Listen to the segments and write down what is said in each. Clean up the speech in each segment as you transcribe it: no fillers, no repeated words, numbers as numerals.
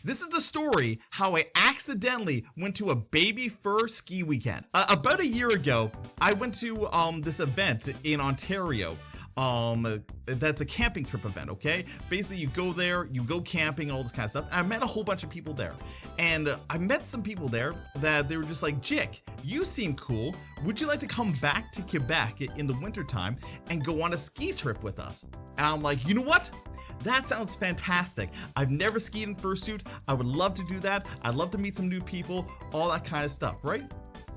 This is the story how I accidentally went to a baby fur ski weekend. About a year ago, I went to this event in Ontario. That's a camping trip event, okay? Basically, you go there, you go camping, all this kind of stuff. And I met a whole bunch of people there. And I met some people there that they were just like, Jik, you seem cool. Would you like to come back to Quebec in the wintertime and go on a ski trip with us? And I'm like, you know what? That sounds fantastic. I've never skied in fursuit. I would love to do that. I'd love to meet some new people, all that kind of stuff, right?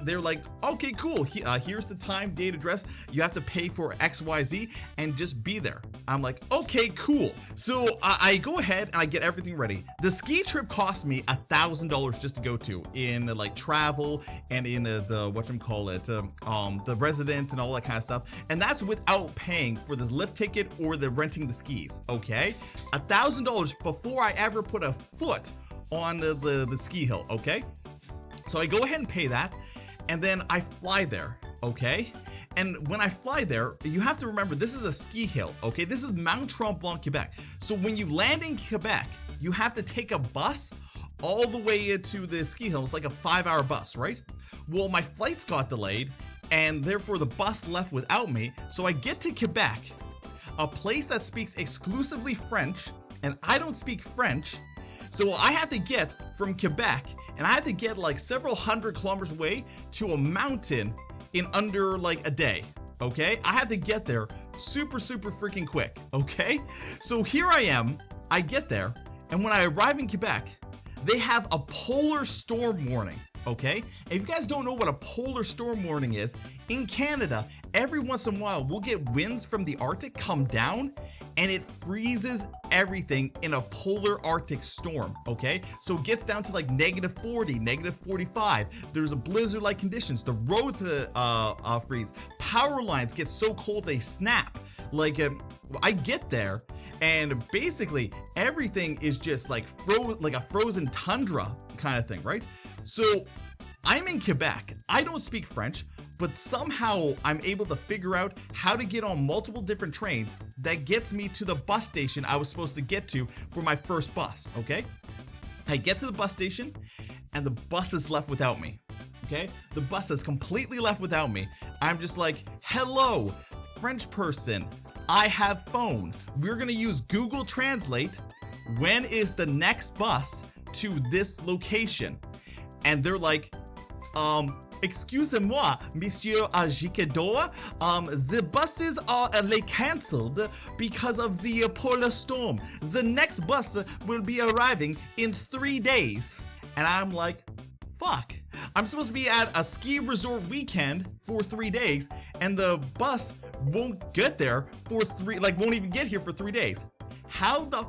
They're like, okay, cool. Here's the time, date, address. You have to pay for XYZ and just be there. I'm like, okay, cool. So I go ahead and I get everything ready. The ski trip cost me $1,000 just to go to, in like travel and in the the residence and all that kind of stuff. And that's without paying for the lift ticket or the renting the skis. Okay, $1,000 before I ever put a foot on the ski hill. Okay, so I go ahead and pay that. And then I fly there, okay? And when I fly there, you have to remember, this is a ski hill, okay? This is Mount Tremblant, Quebec. So when you land in Quebec, you have to take a bus all the way to the ski hill. It's like a 5-hour bus, right? Well, my flights got delayed, and therefore the bus left without me. So I get to Quebec, a place that speaks exclusively French, and I don't speak French. So I have to get from Quebec, and I had to get like several hundred kilometers away to a mountain in under like a day, okay? I had to get there super freaking quick, okay? So here I am, I get there, and when I arrive in Quebec, they have a polar storm warning, okay? And if you guys don't know what a polar storm warning is, in Canada, every once in a while, we'll get winds from the Arctic come down, and it freezes everything in a polar Arctic storm, okay? So it gets down to like -40, -45. There's a blizzard-like conditions. The roads freeze. Power lines get so cold they snap. Like, I get there, and basically everything is just like like a frozen tundra kind of thing, right? So I'm in Quebec. I don't speak French, but somehow I'm able to figure out how to get on multiple different trains that gets me to the bus station I was supposed to get to for my first bus, okay? I get to the bus station, and the bus is left without me, okay? The bus is completely left without me. I'm just like, hello, French person, I have phone. We're gonna use Google Translate. When is the next bus to this location? And they're like, excusez-moi, Monsieur JikerClub, the buses are cancelled because of the polar storm. The next bus will be arriving in 3 days. And I'm like, fuck. I'm supposed to be at a ski resort weekend for 3 days, and the bus won't get there for won't even get here for 3 days. How the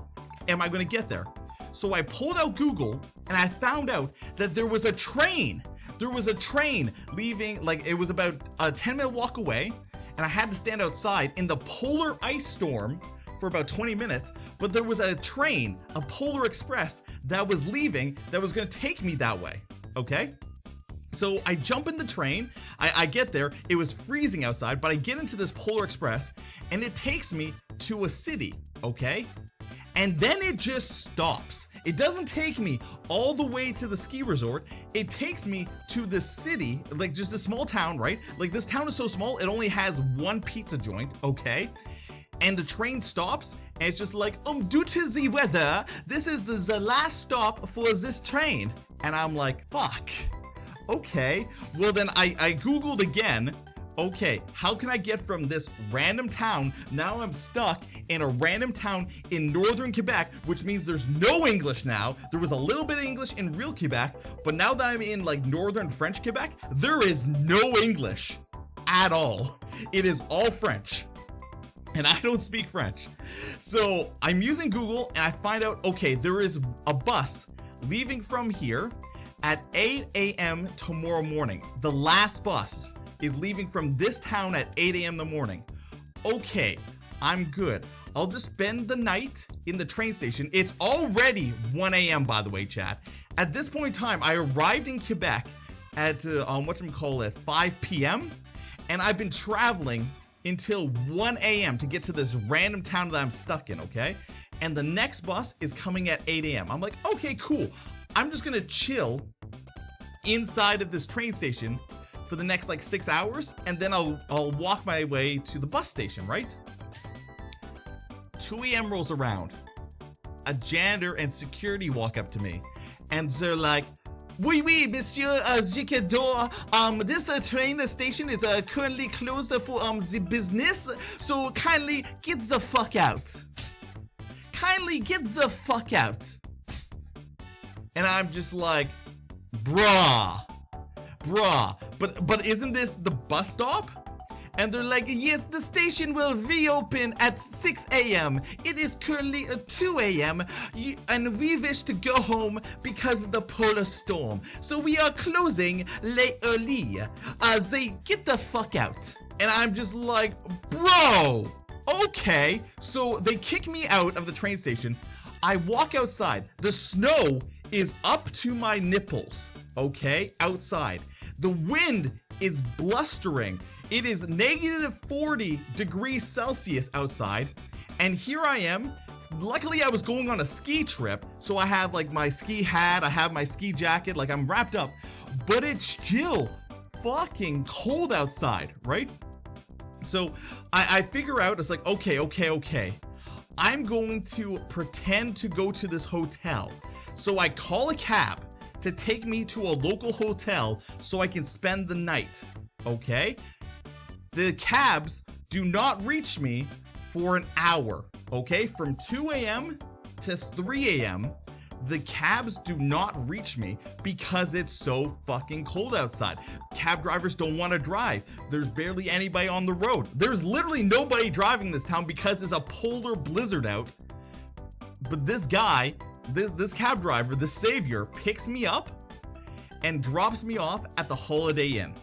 am I gonna get there? So I pulled out Google, and I found out that there was a train. There was a train leaving, like it was about a 10-minute walk away, and I had to stand outside in the polar ice storm for about 20 minutes, but there was a train, a Polar Express, that was leaving that was gonna take me that way, okay? So I jump in the train, I get there, it was freezing outside, but I get into this Polar Express, and it takes me to a city, okay? And then it just stops. It doesn't take me all the way to the ski resort. It takes me to the city, like just a small town, right? Like this town is so small, it only has one pizza joint, okay? And the train stops, and it's just like, due to the weather, this is the last stop for this train. And I'm like, fuck. Okay, well then I Googled again. Okay, how can I get from this random town? Now I'm stuck in a random town in northern Quebec, which means there's no English now. There was a little bit of English in real Quebec, but now that I'm in like northern French Quebec, there is no English at all. It is all French, and I don't speak French. So I'm using Google, and I find out, okay, there is a bus leaving from here at 8 a.m. tomorrow morning. The last bus is leaving from this town at 8 a.m. in the morning. Okay, I'm good. I'll just spend the night in the train station. It's already 1 a.m. by the way, chat. At this point in time, I arrived in Quebec at 5 p.m. and I've been traveling until 1 a.m. to get to this random town that I'm stuck in, okay? and the next bus is coming at 8 a.m. I'm like, okay, cool. I'm just gonna chill inside of this train station for the next like 6 hours, and then I'll walk my way to the bus station, right? 2 a.m. rolls around. A janitor and security walk up to me, and they're like, oui, monsieur JikerClub. This train station is currently closed for the business, so kindly get the fuck out. Kindly get the fuck out. And I'm just like, bruh, but isn't this the bus stop? And they're like, yes, the station will reopen at 6 a.m. It is currently 2 a.m. And we wish to go home because of the polar storm. So we are closing early. They get the fuck out. And I'm just like, bro, okay. So they kick me out of the train station. I walk outside. The snow is up to my nipples, okay, outside. The wind is blustering. It is negative 40 degrees Celsius outside, and here I am. Luckily, I was going on a ski trip, so I have like my ski hat, I have my ski jacket, like I'm wrapped up, but it's still fucking cold outside, right? So I figure out, it's like, okay. I'm going to pretend to go to this hotel. So I call a cab to take me to a local hotel so I can spend the night, okay? The cabs do not reach me for an hour, okay? From 2 a.m. to 3 a.m., the cabs do not reach me because it's so fucking cold outside. Cab drivers don't want to drive. There's barely anybody on the road. There's literally nobody driving this town because it's a polar blizzard out. But this guy, this cab driver, this savior, picks me up and drops me off at the Holiday Inn,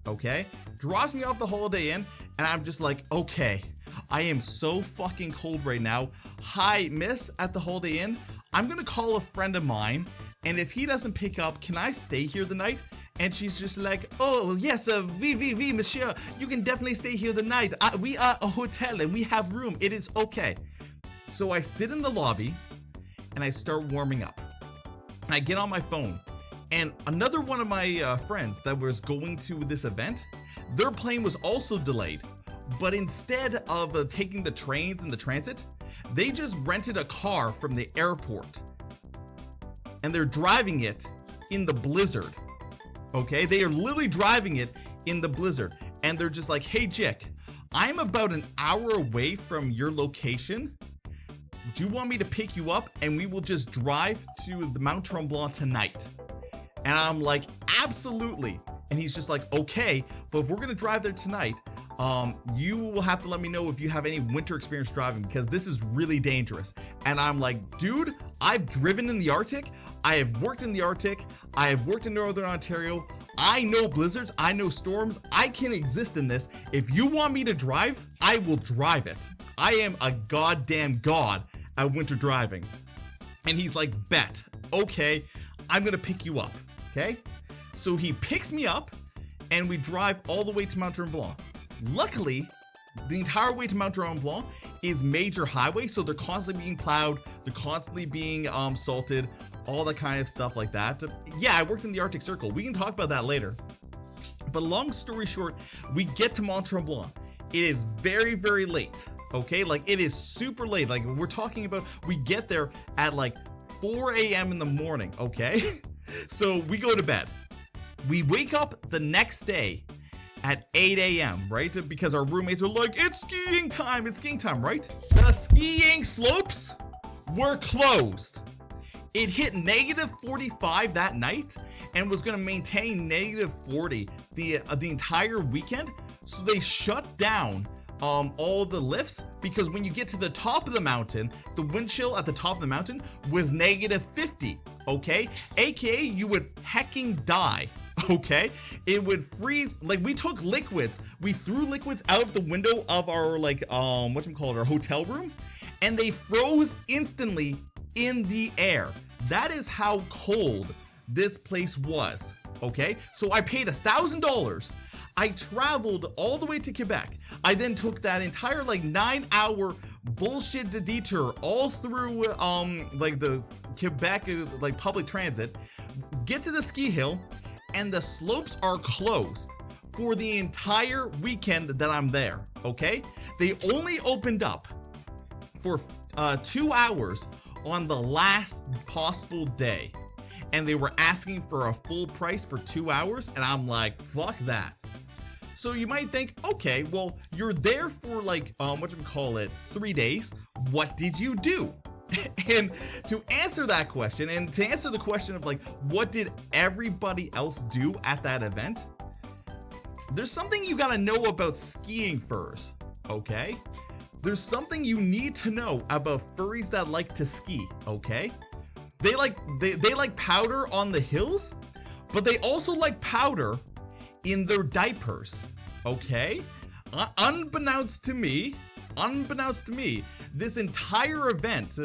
okay? Drops me off the Holiday Inn, and I'm just like, okay, I am so fucking cold right now. Hi, miss, at the Holiday Inn. I'm gonna call a friend of mine, and if he doesn't pick up, can I stay here the night? And she's just like, oh, yes, oui, monsieur, you can definitely stay here the night. We are a hotel, and we have room. It is okay. So I sit in the lobby, and I start warming up. And I get on my phone, and another one of my friends that was going to this event, their plane was also delayed, but instead of taking the trains and the transit, they just rented a car from the airport, and they're driving it in the blizzard, okay? They are literally driving it in the blizzard, and they're just like, hey, Jik, I'm about an hour away from your location. Do you want me to pick you up, and we will just drive to the Mount Tremblant tonight? And I'm like, absolutely. And he's just like, okay, but if we're gonna drive there tonight, you will have to let me know if you have any winter experience driving, because this is really dangerous. And I'm like, dude, I've driven in the Arctic. I have worked in the Arctic. I have worked in Northern Ontario. I know blizzards. I know storms. I can exist in this. If you want me to drive, I will drive it. I am a goddamn god at winter driving. And he's like, bet. Okay, I'm gonna pick you up. Okay? So he picks me up, and we drive all the way to Mount Tremblant. Luckily, the entire way to Mount Tremblant is major highway, so they're constantly being plowed, they're constantly being salted, all that kind of stuff like that. Yeah, I worked in the Arctic Circle. We can talk about that later. But long story short, we get to Mont Tremblant. It is very, very late, okay? Like, it is super late. Like, we're talking about, we get there at like 4 a.m. in the morning, okay? So we go to bed. We wake up the next day at 8 a.m., right? Because our roommates are like, it's skiing time, right? The skiing slopes were closed. It hit negative 45 that night and was gonna maintain negative 40 the entire weekend. So they shut down all the lifts, because when you get to the top of the mountain, the wind chill at the top of the mountain was negative 50, okay? AKA you would hecking die. Okay, it would freeze. Like, we took liquids, we threw liquids out the window of our like our hotel room, and they froze instantly in the air. That is how cold this place was. Okay, so I paid $1,000. I traveled all the way to Quebec. I then took that entire like 9-hour bullshit detour all through like the Quebec like public transit, get to the ski hill, and the slopes are closed for the entire weekend that I'm there. Okay, they only opened up for 2 hours on the last possible day, and they were asking for a full price for 2 hours, and I'm like, fuck that. So you might think, okay, well, you're there for like, 3 days. What did you do? And to answer that question, and to answer the question of like, what did everybody else do at that event? There's something you gotta know about skiing furs, okay? There's something you need to know about furries that like to ski, okay? They like powder on the hills, but they also like powder in their diapers, okay? Unbeknownst to me, this entire event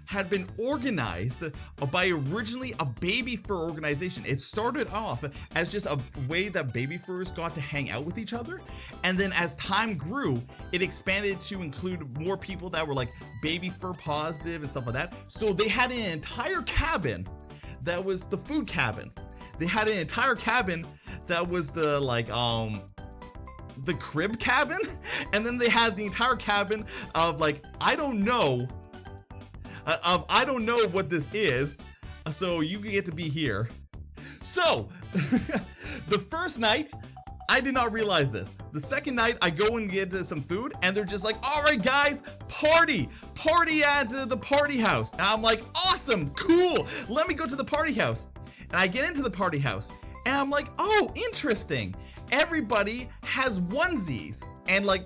had been organized by originally a baby fur organization. It started off as just a way that baby furs got to hang out with each other, and then as time grew, it expanded to include more people that were like baby fur positive and stuff like that. So they had an entire cabin that was the food cabin. They had an entire cabin that was the like the crib cabin, and then they had the entire cabin of like, I don't know what this is, so you get to be here. So the first night I did not realize this. The second night I go and get some food, and they're just like, all right guys, party at the party house. And I'm like, awesome, cool, let me go to the party house. And I get into the party house, and I'm like, oh, interesting. Everybody has onesies. And like,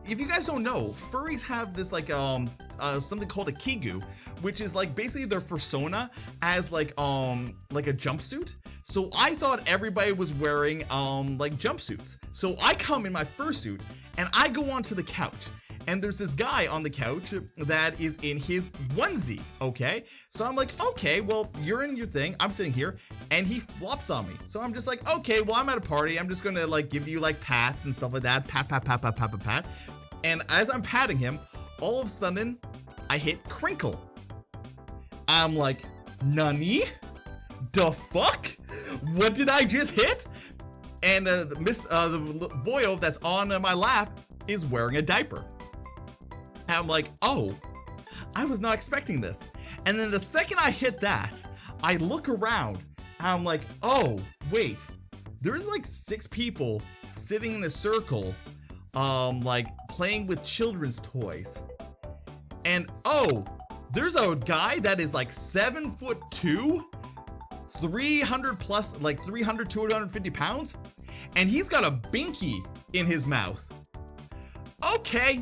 if you guys don't know, furries have this like something called a kigu, which is like basically their fursona as like a jumpsuit. So I thought everybody was wearing like jumpsuits. So I come in my fursuit, and I go onto the couch, and there's this guy on the couch that is in his onesie, okay? So I'm like, okay, well, you're in your thing, I'm sitting here, and he flops on me. So I'm just like, okay, well, I'm at a party, I'm just gonna like give you like pats and stuff like that, pat. And as I'm patting him, all of a sudden, I hit crinkle. I'm like, nani? The fuck? What did I just hit? And the boyo that's on my lap is wearing a diaper. And I'm like, oh, I was not expecting this. And then the second I hit that, I look around, and I'm like, oh, wait, there's like 6 people sitting in a circle, like playing with children's toys. And oh, there's a guy that is like 7'2", 300 plus, like 300, 250 pounds, and he's got a binky in his mouth. Okay,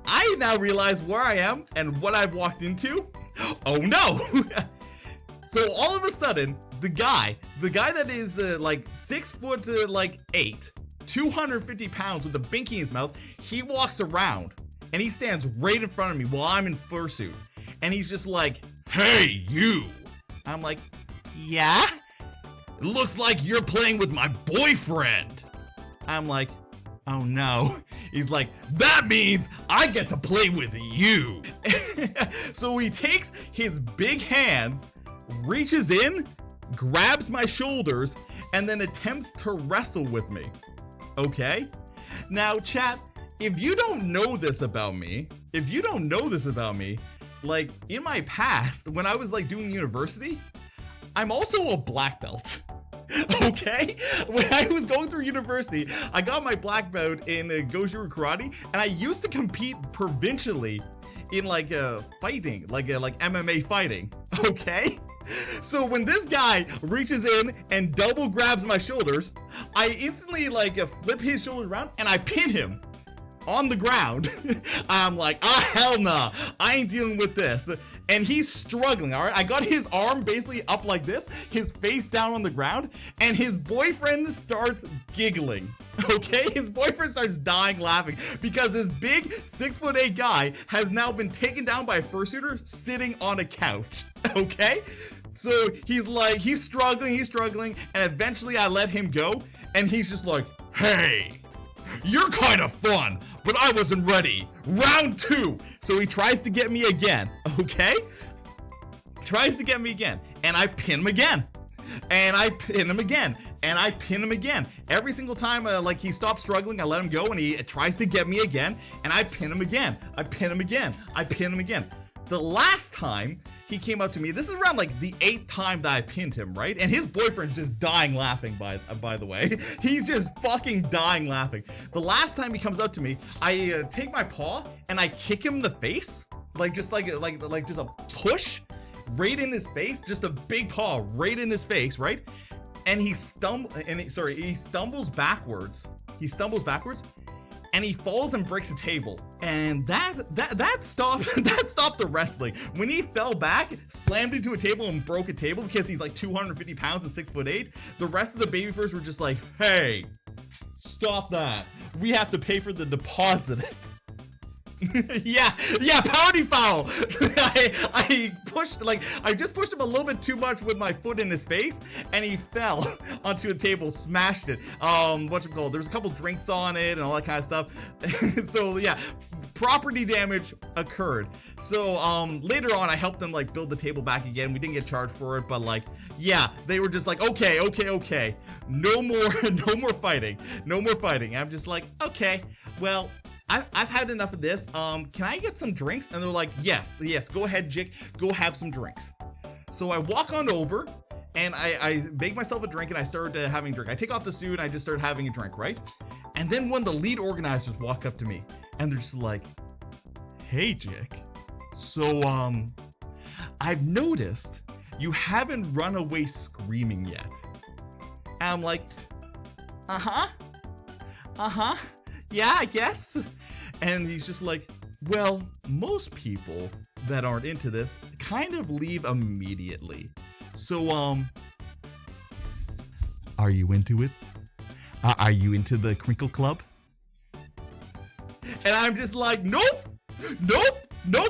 I now realize where I am and what I've walked into. Oh no! So all of a sudden, the guy that is like 6'8", 250 pounds with a binky in his mouth, he walks around and he stands right in front of me while I'm in fursuit, and he's just like, "Hey, you!" I'm like, "Yeah? It looks like you're playing with my boyfriend." I'm like, oh no. He's like, that means I get to play with you. So he takes his big hands, reaches in, grabs my shoulders, and then attempts to wrestle with me. Okay? Now, chat, if you don't know this about me, like in my past, when I was like doing university, I'm also a black belt. Okay? When I was going through university, I got my black belt in Goju Karate, and I used to compete provincially in like fighting, like MMA fighting. Okay? So when this guy reaches in and double grabs my shoulders, I instantly like flip his shoulders around and I pin him on the ground. I'm like, ah, hell nah, I ain't dealing with this. And he's struggling, all right? I got his arm basically up like this, his face down on the ground, and his boyfriend starts giggling, okay? His boyfriend starts dying laughing because this big 6'8" guy has now been taken down by a fursuiter sitting on a couch, okay? So he's struggling, and eventually I let him go, and he's just like, hey, you're kind of fun, but I wasn't ready. Round 2. So he tries to get me again, okay? Tries to get me again, and I pin him again. And I pin him again, and I pin him again. Every single time, like, he stops struggling, I let him go, and he tries to get me again, and I pin him again. I pin him again. I pin him again. The last time he came up to me, this is around like the 8th time that I pinned him, right? And his boyfriend's just dying laughing, by the way. He's just fucking dying laughing. The last time he comes up to me, I take my paw and I kick him in the face, like just a push right in his face, just a big paw right in his face, right? And he stumbles backwards. He stumbles backwards. And he falls and breaks a table, and that stopped the wrestling. When he fell back, slammed into a table and broke a table because he's like 250 pounds and 6'8", the rest of the baby furs were just like, "Hey, stop that! We have to pay for the deposit." yeah, party foul. I just pushed him a little bit too much with my foot in his face, and he fell onto a table, smashed it. Whatchamacallit, there was a couple drinks on it and all that kind of stuff. So yeah, property damage occurred. So later on, I helped them like build the table back again. We didn't get charged for it, but like, yeah, they were just like, okay, no more fighting. I'm just like, okay, well, I've had enough of this. Can I get some drinks? And they're like, yes, go ahead, Jik, go have some drinks. So I walk on over and I make myself a drink and I started having a drink. I take off the suit and I just started having a drink, right? And then one of the lead organizers walk up to me and they're just like, "Hey, Jik, so I've noticed you haven't run away screaming yet." And I'm like, yeah, I guess. And he's just like, "Well, most people that aren't into this kind of leave immediately. So, are you into it? Are you into the Crinkle Club?" And I'm just like, nope, not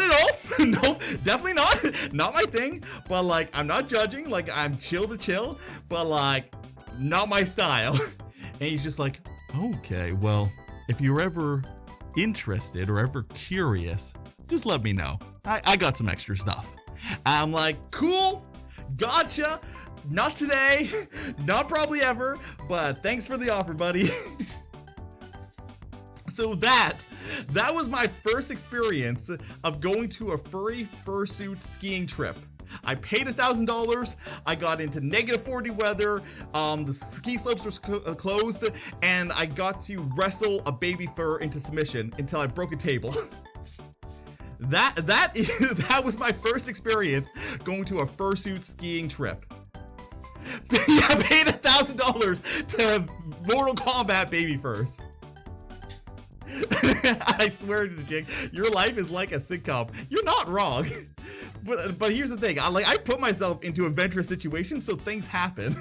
at all. Nope, definitely not my thing. But like, I'm not judging, like, I'm chill to chill, but like, not my style. And he's just like, "Okay, well, if you're ever interested or ever curious, just let me know. I got some extra stuff." I'm like, "Cool, gotcha. Not today, not probably ever, but thanks for the offer, buddy." So that was my first experience of going to a furry fursuit skiing trip. I paid $1,000. I got into -40 weather. The ski slopes were closed, and I got to wrestle a baby fur into submission until I broke a table. That was my first experience going to a fursuit skiing trip. I paid $1,000 to Mortal Kombat baby furs. I swear to Jik, your life is like a sitcom. You're not wrong. But here's the thing, I put myself into adventurous situations, so things happen.